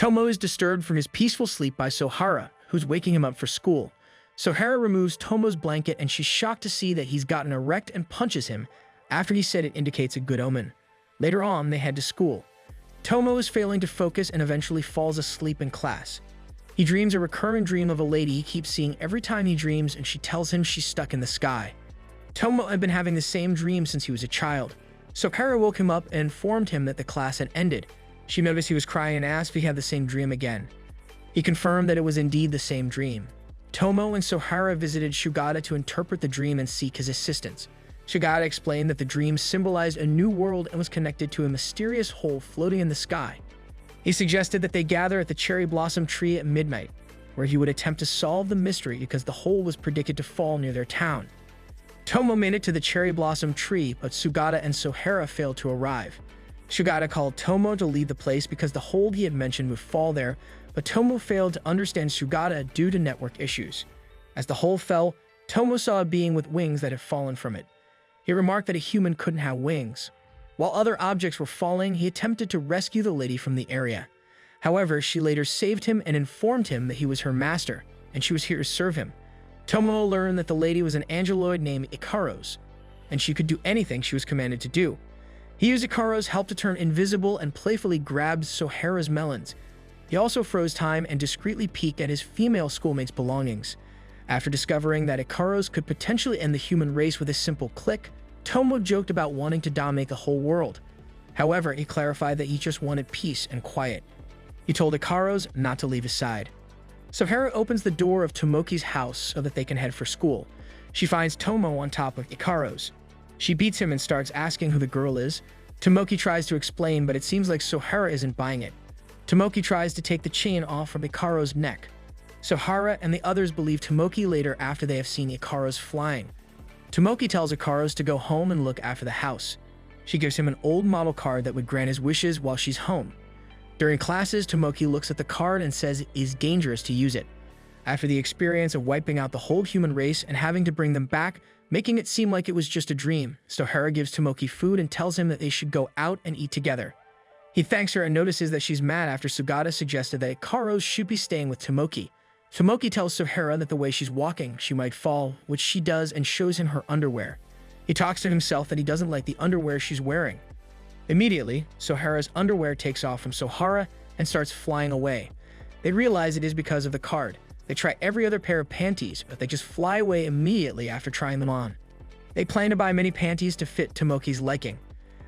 Tomo is disturbed from his peaceful sleep by Sohara, who's waking him up for school. Sohara removes Tomo's blanket and she's shocked to see that he's gotten erect and punches him after he said it indicates a good omen. Later on, they head to school. Tomo is failing to focus and eventually falls asleep in class. He dreams a recurring dream of a lady he keeps seeing every time he dreams, and she tells him she's stuck in the sky. Tomo had been having the same dream since he was a child. Sohara woke him up and informed him that the class had ended. She noticed he was crying and asked if he had the same dream again. He confirmed that it was indeed the same dream. Tomo and Sohara visited Shugata to interpret the dream and seek his assistance. Shugata explained that the dream symbolized a new world and was connected to a mysterious hole floating in the sky. He suggested that they gather at the cherry blossom tree at midnight, where he would attempt to solve the mystery because the hole was predicted to fall near their town. Tomo made it to the cherry blossom tree, but Sugata and Sohara failed to arrive. Shugata called Tomo to leave the place because the hole he had mentioned would fall there, but Tomo failed to understand Sugata due to network issues. As the hole fell, Tomo saw a being with wings that had fallen from it. He remarked that a human couldn't have wings. While other objects were falling, he attempted to rescue the lady from the area. However, she later saved him and informed him that he was her master, and she was here to serve him. Tomo learned that the lady was an angeloid named Ikaros, and she could do anything she was commanded to do. He used Ikaros' help to turn invisible and playfully grabbed Sohara's melons. He also froze time and discreetly peeked at his female schoolmates' belongings. After discovering that Ikaros could potentially end the human race with a simple click, Tomo joked about wanting to dominate the whole world. However, he clarified that he just wanted peace and quiet. He told Ikaros not to leave his side. Sohara opens the door of Tomoki's house so that they can head for school. She finds Tomo on top of Ikaros. She beats him and starts asking who the girl is. Tomoki tries to explain, but it seems like Sohara isn't buying it. Tomoki tries to take the chain off from Ikaros' neck. Sohara and the others believe Tomoki later after they have seen Ikaros flying. Tomoki tells Ikaros to go home and look after the house. She gives him an old model card that would grant his wishes while she's home. During classes, Tomoki looks at the card and says it is dangerous to use it. After the experience of wiping out the whole human race and having to bring them back, making it seem like it was just a dream, Sohara gives Tomoki food and tells him that they should go out and eat together. He thanks her and notices that she's mad after Sugata suggested that Ikaros should be staying with Tomoki. Tomoki tells Sohara that the way she's walking, she might fall, which she does, and shows him her underwear. He talks to himself that he doesn't like the underwear she's wearing. Immediately, Sohara's underwear takes off from Sohara and starts flying away. They realize it is because of the card. They try every other pair of panties, but they just fly away immediately after trying them on. They plan to buy many panties to fit Tomoki's liking.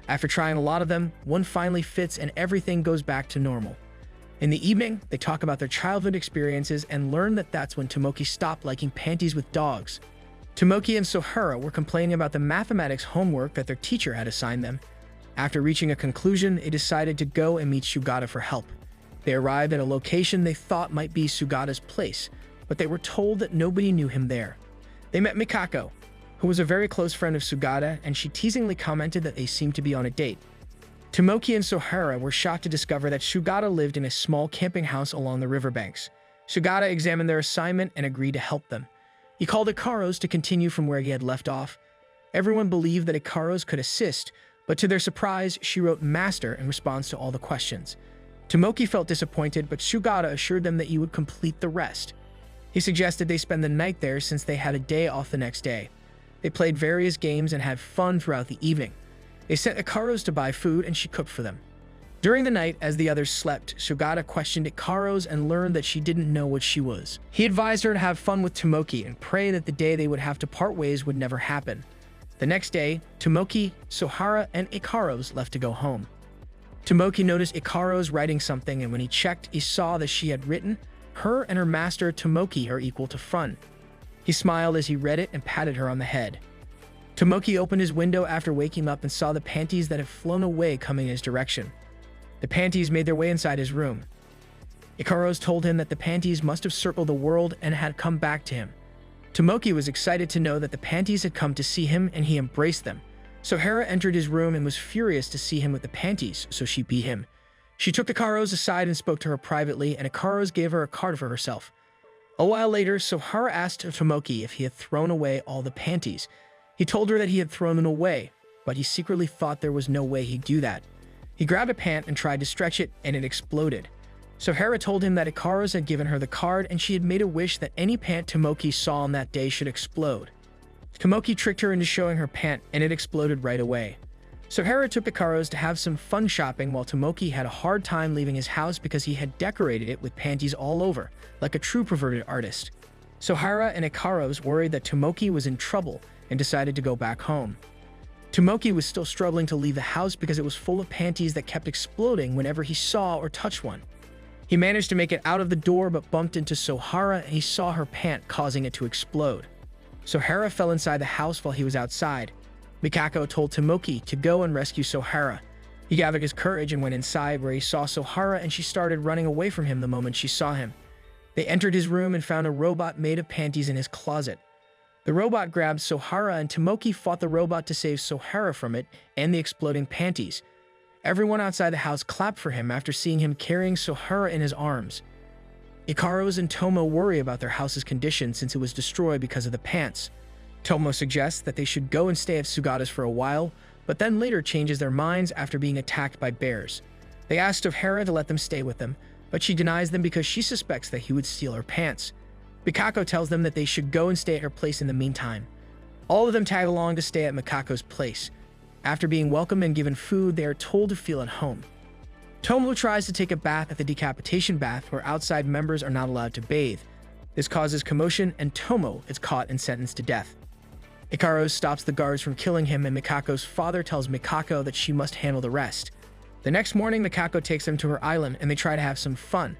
After trying a lot of them, one finally fits and everything goes back to normal. In the evening, they talk about their childhood experiences and learn that that's when Tomoki stopped liking panties with dogs. Tomoki and Sohara were complaining about the mathematics homework that their teacher had assigned them. After reaching a conclusion, they decided to go and meet Sugata for help. They arrived at a location they thought might be Sugata's place, but they were told that nobody knew him there. They met Mikako, who was a very close friend of Sugata, and she teasingly commented that they seemed to be on a date. Tomoki and Sohara were shocked to discover that Sugata lived in a small camping house along the riverbanks. Sugata examined their assignment and agreed to help them. He called Ikaros to continue from where he had left off. Everyone believed that Ikaros could assist, but to their surprise, she wrote Master in response to all the questions. Tomoki felt disappointed, but Sugata assured them that he would complete the rest. He suggested they spend the night there since they had a day off the next day. They played various games and had fun throughout the evening. They sent Ikaros to buy food and she cooked for them. During the night, as the others slept, Sugata questioned Ikaros and learned that she didn't know what she was. He advised her to have fun with Tomoki and pray that the day they would have to part ways would never happen. The next day, Tomoki, Sohara, and Ikaros left to go home. Tomoki noticed Ikaros writing something, and when he checked, he saw that she had written, "Her and her master Tomoki are equal to fun." He smiled as he read it and patted her on the head. Tomoki opened his window after waking up and saw the panties that had flown away coming in his direction. The panties made their way inside his room. Ikaros told him that the panties must have circled the world and had come back to him. Tomoki was excited to know that the panties had come to see him, and he embraced them. Sohara entered his room and was furious to see him with the panties, so she beat him. She took Ikaros aside and spoke to her privately, and Ikaros gave her a card for herself. A while later, Sohara asked Tomoki if he had thrown away all the panties. He told her that he had thrown them away, but he secretly thought there was no way he'd do that. He grabbed a pant and tried to stretch it, and it exploded. Sohara told him that Ikaros had given her the card and she had made a wish that any pant Tomoki saw on that day should explode. Tomoki tricked her into showing her pant and it exploded right away. Sohara took Ikaros to have some fun shopping while Tomoki had a hard time leaving his house because he had decorated it with panties all over, like a true perverted artist. Sohara and Ikaros worried that Tomoki was in trouble and decided to go back home. Tomoki was still struggling to leave the house because it was full of panties that kept exploding whenever he saw or touched one. He managed to make it out of the door but bumped into Sohara and he saw her pant causing it to explode. Sohara fell inside the house while he was outside. Mikako told Tomoki to go and rescue Sohara. He gathered his courage and went inside where he saw Sohara and she started running away from him the moment she saw him. They entered his room and found a robot made of panties in his closet. The robot grabbed Sohara and Tomoki fought the robot to save Sohara from it and the exploding panties. Everyone outside the house clapped for him after seeing him carrying Sohara in his arms. Ikaros and Tomo worry about their house's condition since it was destroyed because of the pants. Tomo suggests that they should go and stay at Sugata's for a while, but then later changes their minds after being attacked by bears. They ask Sohara to let them stay with them, but she denies them because she suspects that he would steal her pants. Mikako tells them that they should go and stay at her place in the meantime. All of them tag along to stay at Mikako's place. After being welcomed and given food, they are told to feel at home. Tomo tries to take a bath at the decapitation bath where outside members are not allowed to bathe. This causes commotion and Tomo is caught and sentenced to death. Ikaros stops the guards from killing him and Mikako's father tells Mikako that she must handle the rest. The next morning, Mikako takes them to her island and they try to have some fun.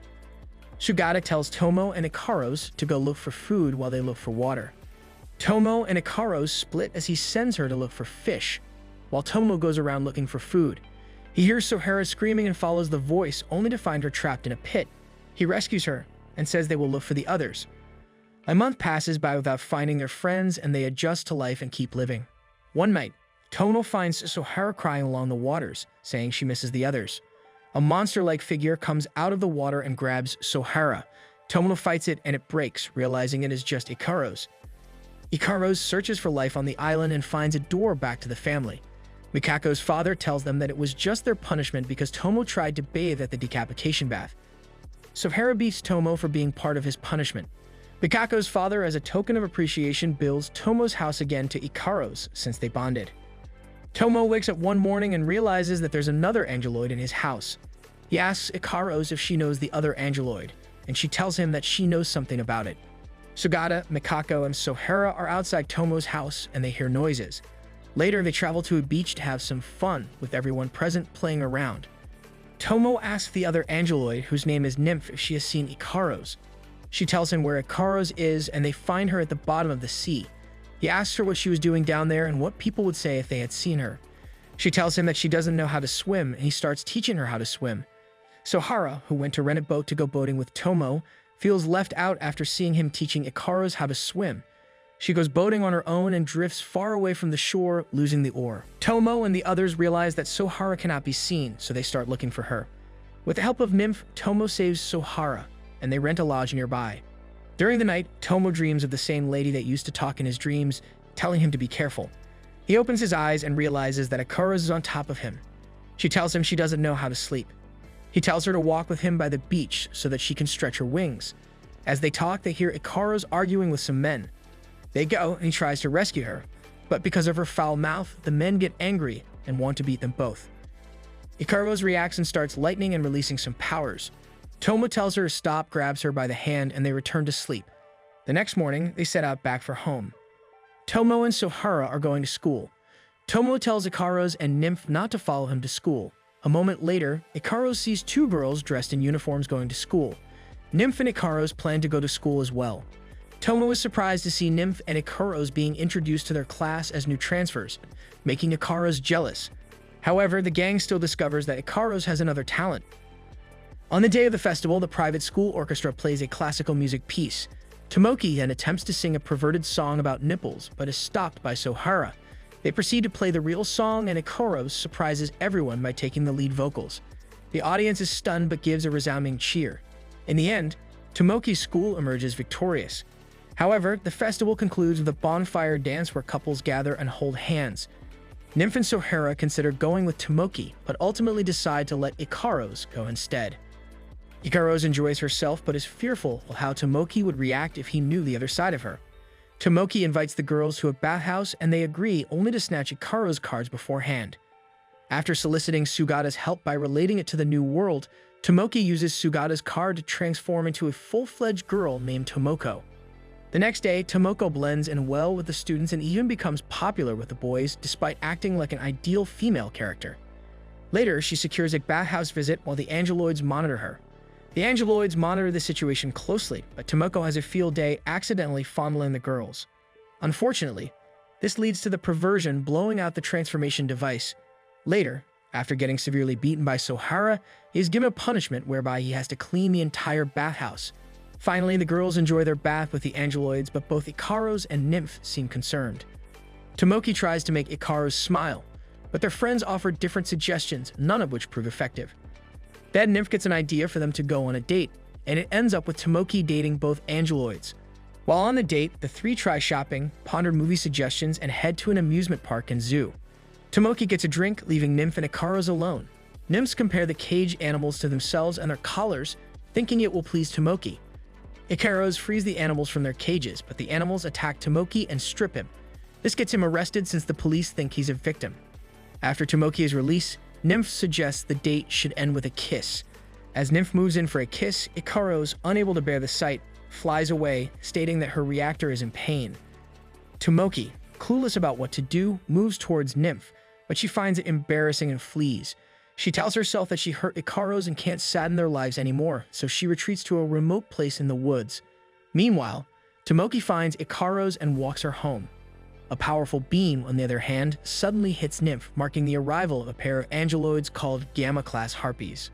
Sugata tells Tomo and Ikaros to go look for food while they look for water. Tomo and Ikaros split as he sends her to look for fish, while Tomo goes around looking for food. He hears Sohara screaming and follows the voice, only to find her trapped in a pit. He rescues her and says they will look for the others. A month passes by without finding their friends and they adjust to life and keep living. One night, Tomo finds Sohara crying along the waters, saying she misses the others. A monster-like figure comes out of the water and grabs Sohara. Tomo fights it and it breaks, realizing it is just Ikaros. Ikaros searches for life on the island and finds a door back to the family. Mikako's father tells them that it was just their punishment because Tomo tried to bathe at the decapitation bath. Sohara beats Tomo for being part of his punishment. Mikako's father, as a token of appreciation, builds Tomo's house again to Ikaros since they bonded. Tomo wakes up one morning and realizes that there's another angeloid in his house. He asks Ikaros if she knows the other angeloid, and she tells him that she knows something about it. Sugata, Mikako, and Sohara are outside Tomo's house and they hear noises. Later, they travel to a beach to have some fun, with everyone present playing around. Tomo asks the other angeloid, whose name is Nymph, if she has seen Ikaros. She tells him where Ikaros is, and they find her at the bottom of the sea. He asks her what she was doing down there and what people would say if they had seen her. She tells him that she doesn't know how to swim, and he starts teaching her how to swim. Sohara, who went to rent a boat to go boating with Tomo, feels left out after seeing him teaching Ikaros how to swim. She goes boating on her own and drifts far away from the shore, losing the oar. Tomo and the others realize that Sohara cannot be seen, so they start looking for her. With the help of Nymph, Tomo saves Sohara, and they rent a lodge nearby. During the night, Tomo dreams of the same lady that used to talk in his dreams, telling him to be careful. He opens his eyes and realizes that Ikaros is on top of him. She tells him she doesn't know how to sleep. He tells her to walk with him by the beach so that she can stretch her wings. As they talk, they hear Ikaros arguing with some men. They go and he tries to rescue her, but because of her foul mouth, the men get angry and want to beat them both. Ikaros reacts and starts lightning and releasing some powers. Tomo tells her to stop, grabs her by the hand, and they return to sleep. The next morning, they set out back for home. Tomo and Sohara are going to school. Tomo tells Ikaros and Nymph not to follow him to school. A moment later, Ikaros sees two girls dressed in uniforms going to school. Nymph and Ikaros plan to go to school as well. Tomo is surprised to see Nymph and Ikaros being introduced to their class as new transfers, making Ikaros jealous. However, the gang still discovers that Ikaros has another talent. On the day of the festival, the private school orchestra plays a classical music piece. Tomoki then attempts to sing a perverted song about nipples, but is stopped by Sohara. They proceed to play the real song, and Ikaros surprises everyone by taking the lead vocals. The audience is stunned but gives a resounding cheer. In the end, Tomoki's school emerges victorious. However, the festival concludes with a bonfire dance where couples gather and hold hands. Nymph and Sohara consider going with Tomoki, but ultimately decide to let Ikaros go instead. Ikaros enjoys herself but is fearful of how Tomoki would react if he knew the other side of her. Tomoki invites the girls to a bathhouse and they agree only to snatch Ikaro's cards beforehand. After soliciting Sugata's help by relating it to the new world, Tomoki uses Sugata's card to transform into a full-fledged girl named Tomoko. The next day, Tomoko blends in well with the students and even becomes popular with the boys despite acting like an ideal female character. Later, she secures a bathhouse visit while the Angeloids monitor her. The Angeloids monitor the situation closely, but Tomoko has a field day accidentally fondling the girls. Unfortunately, this leads to the perversion blowing out the transformation device. Later, after getting severely beaten by Sohara, he is given a punishment whereby he has to clean the entire bathhouse. Finally, the girls enjoy their bath with the Angeloids, but both Ikaros and Nymph seem concerned. Tomoki tries to make Ikaros smile, but their friends offer different suggestions, none of which prove effective. Then Nymph gets an idea for them to go on a date, and it ends up with Tomoki dating both Angeloids. While on the date, the three try shopping, ponder movie suggestions, and head to an amusement park and zoo. Tomoki gets a drink, leaving Nymph and Ikaros alone. Nymphs compare the cage animals to themselves and their collars, thinking it will please Tomoki. Ikaros frees the animals from their cages, but the animals attack Tomoki and strip him. This gets him arrested since the police think he's a victim. After Tomoki is released, Nymph suggests the date should end with a kiss. As Nymph moves in for a kiss, Ikaros, unable to bear the sight, flies away, stating that her reactor is in pain. Tomoki, clueless about what to do, moves towards Nymph, but she finds it embarrassing and flees. She tells herself that she hurt Ikaros and can't sadden their lives anymore, so she retreats to a remote place in the woods. Meanwhile, Tomoki finds Ikaros and walks her home. A powerful beam, on the other hand, suddenly hits Nymph, marking the arrival of a pair of angeloids called Gamma-class harpies.